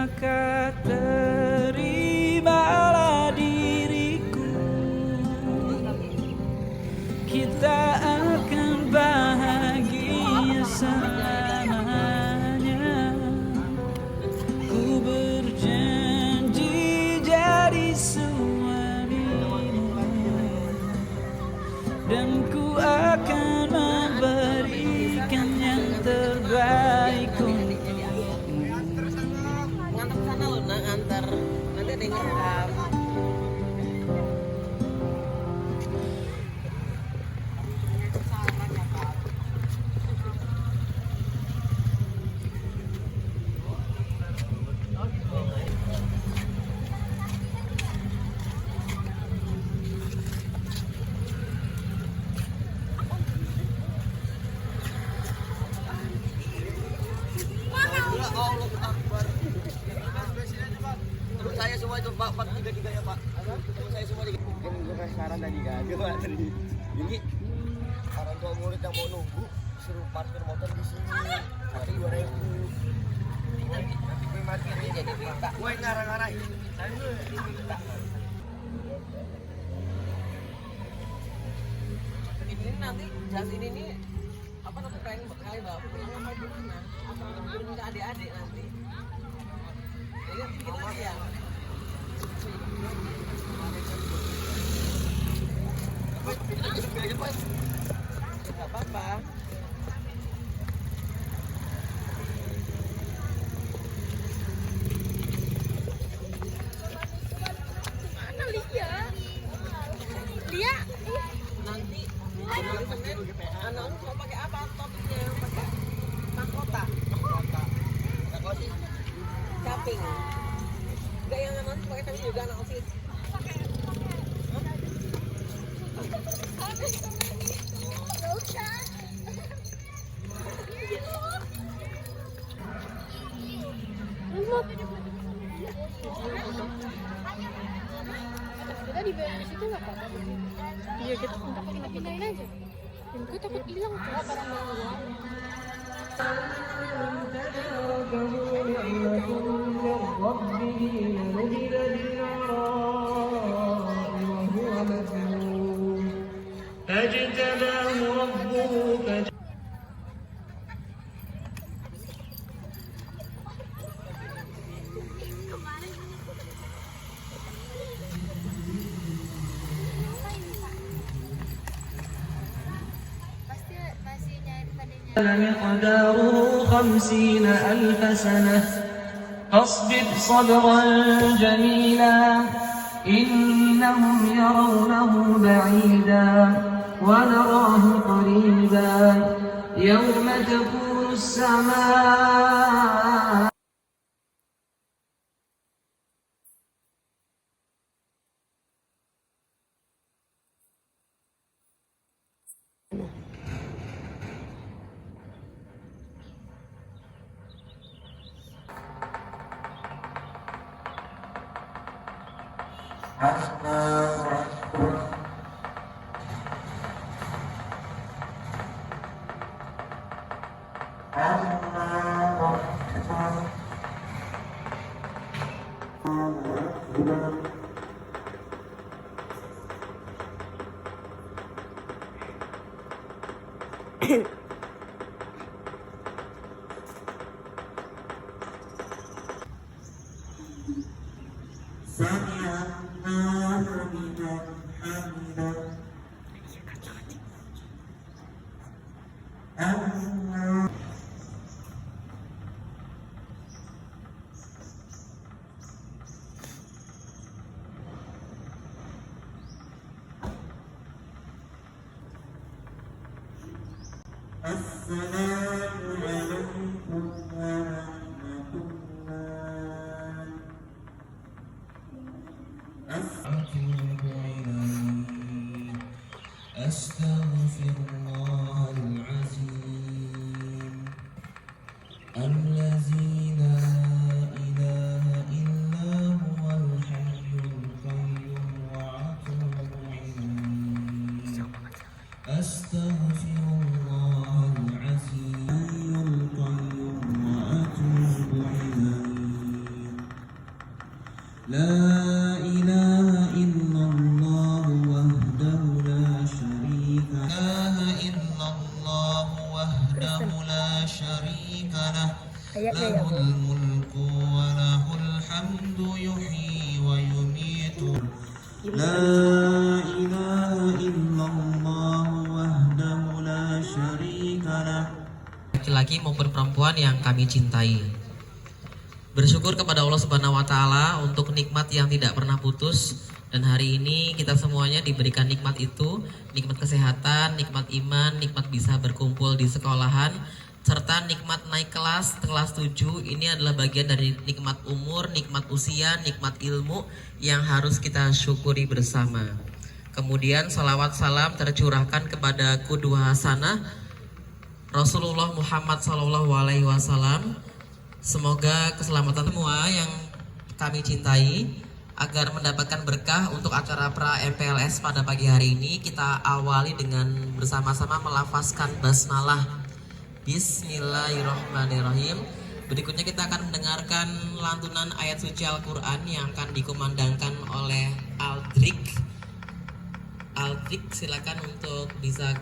maka terimalah diriku. Kita akan bahagia selamanya. Ku berjanji jadi suamimu, dan ku akan memberikan yang terbaik untukmu. Ngantar sana lo, ngantar nanti ada yang ngerekam. Terus saya semua itu Pak, tiga-tiganya Pak. Terus saya semua kan gue saran tadi kan, tadi. Jadi orang tua murid yang mau nunggu suruh parkir motor di sini. Nanti 2.000. Nanti gue parkirnya jadi minta. Gue ngarang-ngarahin. Minta. Ini nanti jas ini nih apa nanti pengen kali bapak pulang apa gimana? Apa turun ke adik-adik nanti? Jadi dikit lagi ya. Gak apa-apa. Mana Lia? Lia? Nanti Senin announce mau pakai apa topiknya? Pakai mahkota. Apa sih? Caping. Enggak yang announce pakai caping juga announce sih. Kita dibayar di situ nggak apa-apa. Iya kita pindahin aja. Gue takut hilang tuh barang-barang gua. مقداره 50,000 سنة فاصبر صبرا جميلا إنهم يرونه بعيدا ونراه قريبا يوم تكون السماء أستغفر الله العظيم الذي لا إله إلا هو الحي القيوم وأتوب إليه أستغفر الله العظيم الحي القيوم وأتوب إليه له الملك وله الحمد يحيي ويميت لا إله إلا الله وحده لا شريك له. Laki-laki maupun perempuan yang kami cintai. Bersyukur kepada Allah Subhanahu wa taala untuk nikmat yang tidak pernah putus, dan hari ini kita semuanya diberikan nikmat itu, nikmat kesehatan, nikmat iman, nikmat bisa berkumpul di sekolahan, serta nikmat naik kelas 7. Ini adalah bagian dari nikmat umur, nikmat usia, nikmat ilmu yang harus kita syukuri bersama. Kemudian salawat salam tercurahkan kepada qudwah hasanah Rasulullah Muhammad SAW. Semoga keselamatan semua yang kami cintai agar mendapatkan berkah untuk acara pra MPLS pada pagi hari ini. Kita awali dengan bersama-sama melafazkan basmalah. Bismillahirrahmanirrahim. Berikutnya kita akan mendengarkan lantunan ayat suci Al-Quran yang akan dikumandangkan oleh Aldrik. Aldrik, silakan untuk bisa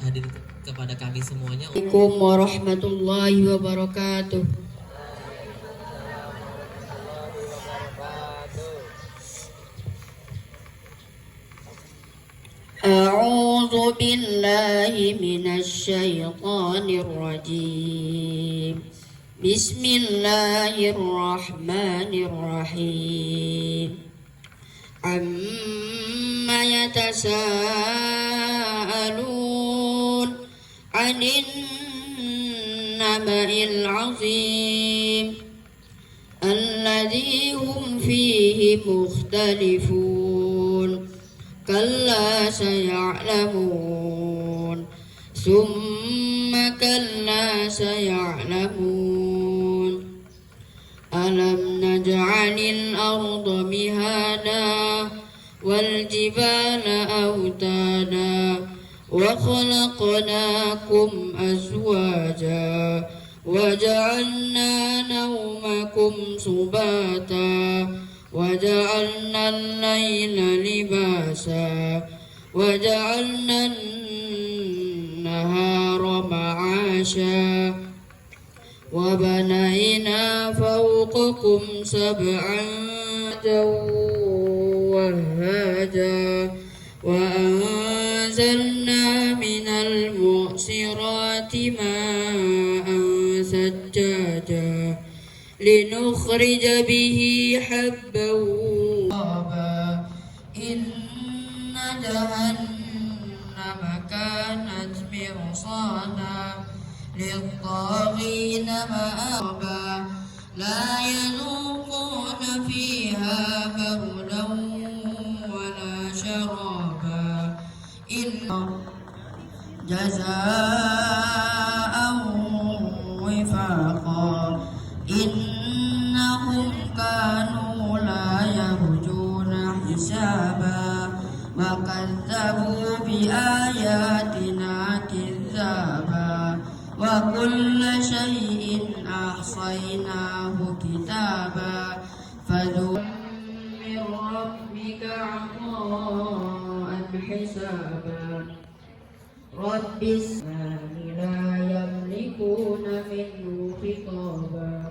hadir kepada kami semuanya. Assalamualaikum warahmatullahi wabarakatuh. A'udzu billahi minasy syaithanir rajim. Bismillahirrahmanirrahim. Amma yatasaalun 'anil naba'il 'azim alladzi hum fihi mukhtalifun. Kalla saya'lamun summa kalla saya'lamun. Alam naj'alil arda mihada wal jibala awtada wa khalaqnakum azwaja wa ja'alna nawmakum subata wa ja'alna al-layla libasa wa ja'alna an-nahara ma'asha wa banayna fawqakum sab'an wahhaja wa anzalna minal mu'sirati ma'an sajjaja linukhrija bihi habban wa inna jahannama kanat mirsada lil-taghina ma'aba la yazuquna fiha bardan wala sharaba illa jazaa'an wifaqa innahum kanu la yarjuna hisaba wa kadzabu bi ayatina kidzaba wa kulla shay'in ahsaynahu kitaba fadhu min rabbika 'ata'an hisaba rabbis la yamlikuna minhu khitaba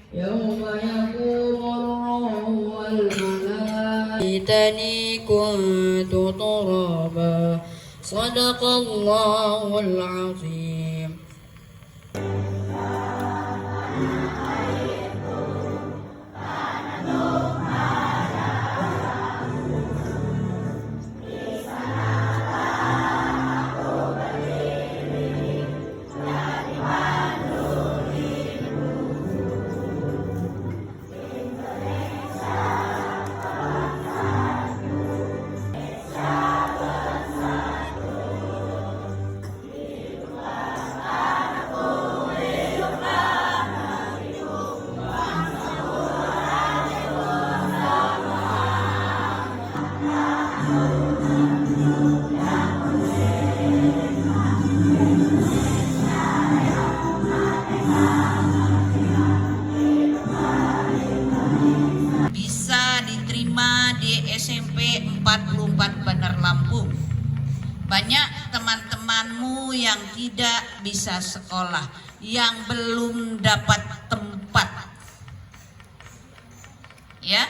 yawma yaqumu wal malaikatu kuntu turaba sadaqallahul azim. yang tidak bisa sekolah, yang belum dapat tempat. Ya.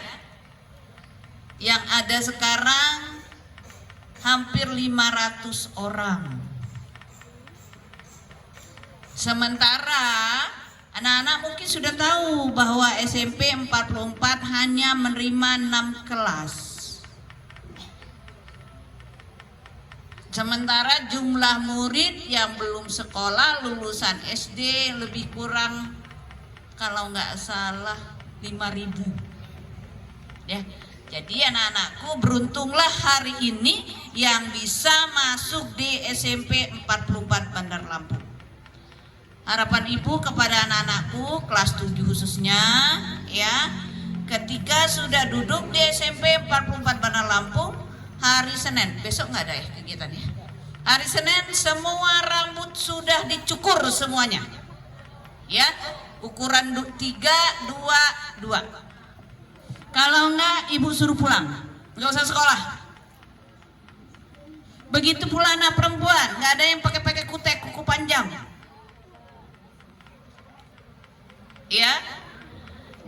Yang ada sekarang hampir 500 orang. Sementara anak-anak mungkin sudah tahu bahwa SMP 44 hanya menerima 6 kelas. Sementara jumlah murid yang belum sekolah lulusan SD lebih kurang, kalau nggak salah 5.000. Ya. Jadi anak-anakku beruntunglah hari ini yang bisa masuk di SMP 44 Bandar Lampung. Harapan ibu kepada anak-anakku kelas 7 khususnya, ya, ketika sudah duduk di SMP 44 Bandar Lampung, hari Senin, besok nggak ada ya kegiatannya. Hari Senin semua rambut sudah dicukur semuanya, ya, ukuran 3, 2, 2. Kalau enggak, ibu suruh pulang, nggak usah sekolah. Begitu pula anak perempuan, nggak ada yang pakai kutek, kuku panjang. Ya,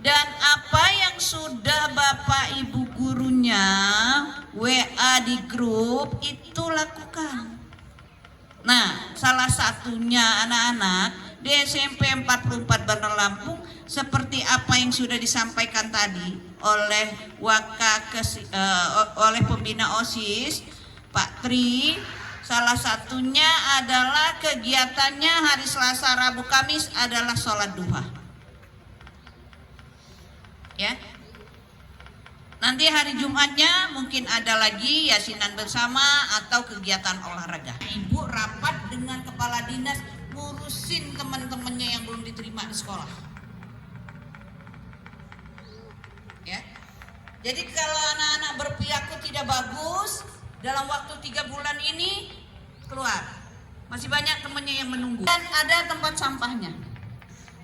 dan apa yang sudah bapak ibu gurunya WA di grup itu lakukan. Nah, salah satunya anak-anak di SMP 44 Bandar Lampung, seperti apa yang sudah disampaikan tadi oleh oleh pembina OSIS Pak Tri, salah satunya adalah kegiatannya hari Selasa, Rabu, Kamis adalah sholat duha. Ya, nanti hari Jumatnya mungkin ada lagi yasinan bersama atau kegiatan olahraga. Ibu rapat dengan kepala dinas ngurusin teman-temannya yang belum diterima di sekolah. Ya, jadi kalau anak-anak berperilaku tidak bagus dalam waktu 3 bulan ini keluar, masih banyak temannya yang menunggu. Dan ada tempat sampahnya,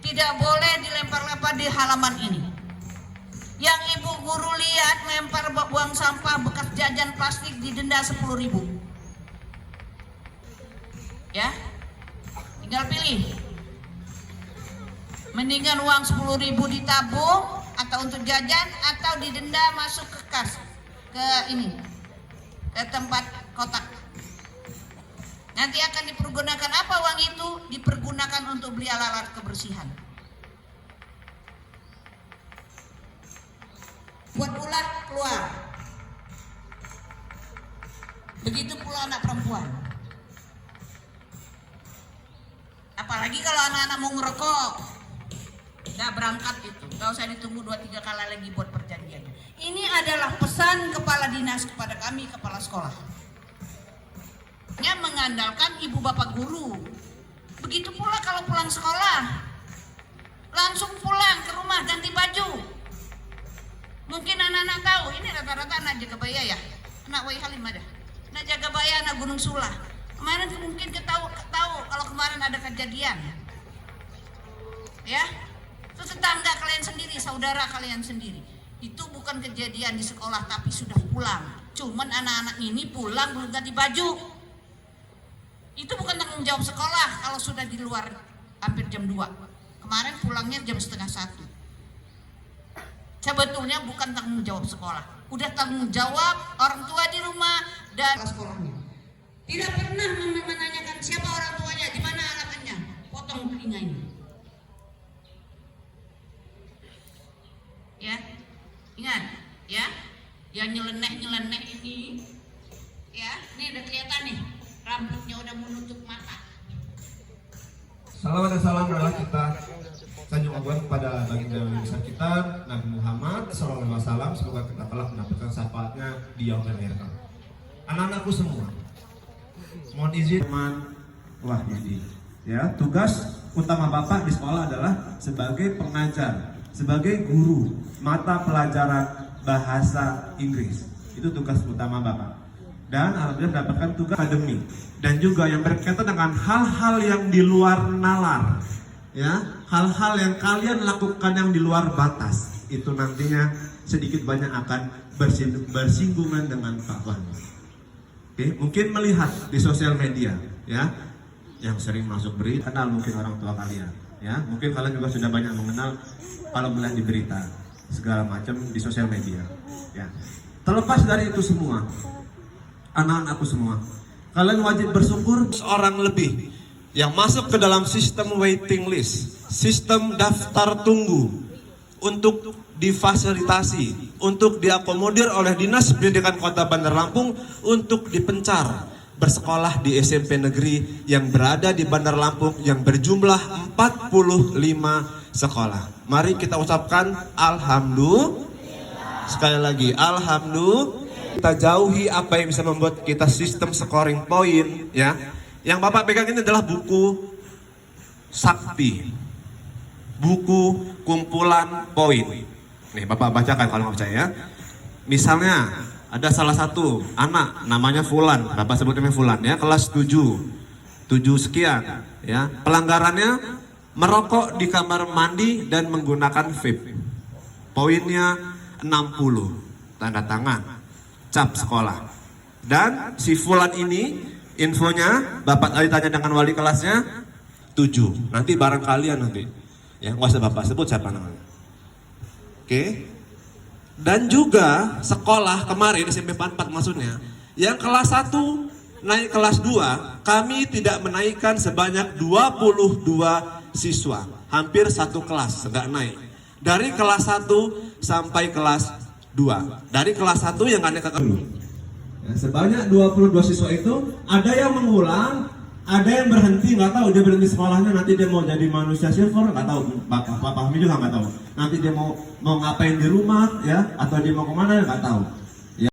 tidak boleh dilempar-lempar di halaman ini. Yang ibu guru lihat lempar buang sampah bekas jajan plastik didenda 10.000. Ya, tinggal pilih. Mendingan uang 10.000 ditabung atau untuk jajan, atau didenda masuk ke kas, ke ini, ke tempat kotak. Nanti akan dipergunakan apa uang itu? Dipergunakan untuk beli alat-alat kebersihan. Buat ulat keluar. Begitu pula anak perempuan. Apalagi kalau anak-anak mau ngerokok, nggak berangkat itu, nggak usah ditunggu 2-3 kali lagi buat perjanjian. Ini adalah pesan kepala dinas kepada kami kepala sekolah. Yang mengandalkan ibu bapak guru. Begitu pula kalau pulang sekolah, langsung pulang ke rumah ganti baju. Mungkin anak-anak tahu, ini rata-rata anak Jagabaya ya, anak Wai Halim ada, anak Jagabaya, anak Gunung Sula. Kemarin mungkin tahu kalau kemarin ada kejadian, ya, itu tetangga kalian sendiri, saudara kalian sendiri. Itu bukan kejadian di sekolah, tapi sudah pulang. Cuman anak-anak ini pulang belum ganti baju. Itu bukan tanggung jawab sekolah kalau sudah di luar hampir jam 2. Kemarin pulangnya jam setengah 1. Sebetulnya bukan tanggung jawab sekolah, udah tanggung jawab orang tua di rumah dan sekolahnya. Tidak pernah menanyakan siapa orang tuanya, di mana anaknya, potong telinga ini. Ya, ingat ya, yang nyeleneh ini, ya, ini udah kelihatan nih, rambutnya udah menutup mata. Salawat dan salam adalah kita sanjung agung kepada baginda besar kita Nabi Muhammad SAW. Semoga kita telah mendapatkan syafaatnya di yaumil akhir. Anak-anakku semua, mohon izin Wahyudi. Ya, tugas utama Bapak di sekolah adalah sebagai pengajar, sebagai guru mata pelajaran bahasa Inggris. Itu tugas utama Bapak. Dan alhamdulillah mendapatkan tugas akademik dan juga yang berkaitan dengan hal-hal yang di luar nalar. Ya, hal-hal yang kalian lakukan yang di luar batas itu nantinya sedikit banyak akan bersinggungan dengan Pak Wahyu. Oke, mungkin melihat di sosial media, ya, yang sering masuk berita, kenal mungkin orang tua kalian, ya. Mungkin kalian juga sudah banyak mengenal kalau melihat di berita segala macam di sosial media, ya. Terlepas dari itu semua, anak-anakku semua, kalian wajib bersyukur seorang lebih yang masuk ke dalam sistem waiting list, sistem daftar tunggu untuk difasilitasi, untuk diakomodir oleh Dinas Pendidikan Kota Bandar Lampung untuk dipencar bersekolah di SMP negeri yang berada di Bandar Lampung yang berjumlah 45 sekolah. Mari kita ucapkan alhamdulillah. Sekali lagi alhamdulillah. Kita jauhi apa yang bisa membuat kita sistem scoring poin, ya. Yang Bapak pegang ini adalah buku sakti, buku kumpulan poin. Nih Bapak bacakan kalau nggak percaya. Misalnya ada salah satu anak namanya Fulan, Bapak sebutnya Fulan, ya, kelas 7 sekian, ya. Pelanggarannya merokok di kamar mandi dan menggunakan vape. Poinnya 60, tanda tangan, cap sekolah. Dan si Fulan ini infonya Bapak tadi tanya dengan wali kelasnya 7. Nanti barang kalian nanti, ya, nggak usah Bapak sebut siapa namanya. Oke. Dan juga sekolah kemarin SMP 44 maksudnya, yang kelas 1 naik kelas 2, kami tidak menaikkan sebanyak 22 siswa, hampir satu kelas nggak naik. Dari kelas 1 sampai kelas 2. Dari kelas 1 yang nggak naik ke kelas. Ya, sebanyak 22 siswa itu ada yang mengulang, ada yang berhenti, nggak tahu dia berhenti sekolahnya, nanti dia mau jadi manusia silver, nggak tahu. Pak Fahmi juga nggak tahu. Nanti dia mau ngapain di rumah, ya, atau dia mau kemana, nggak tahu.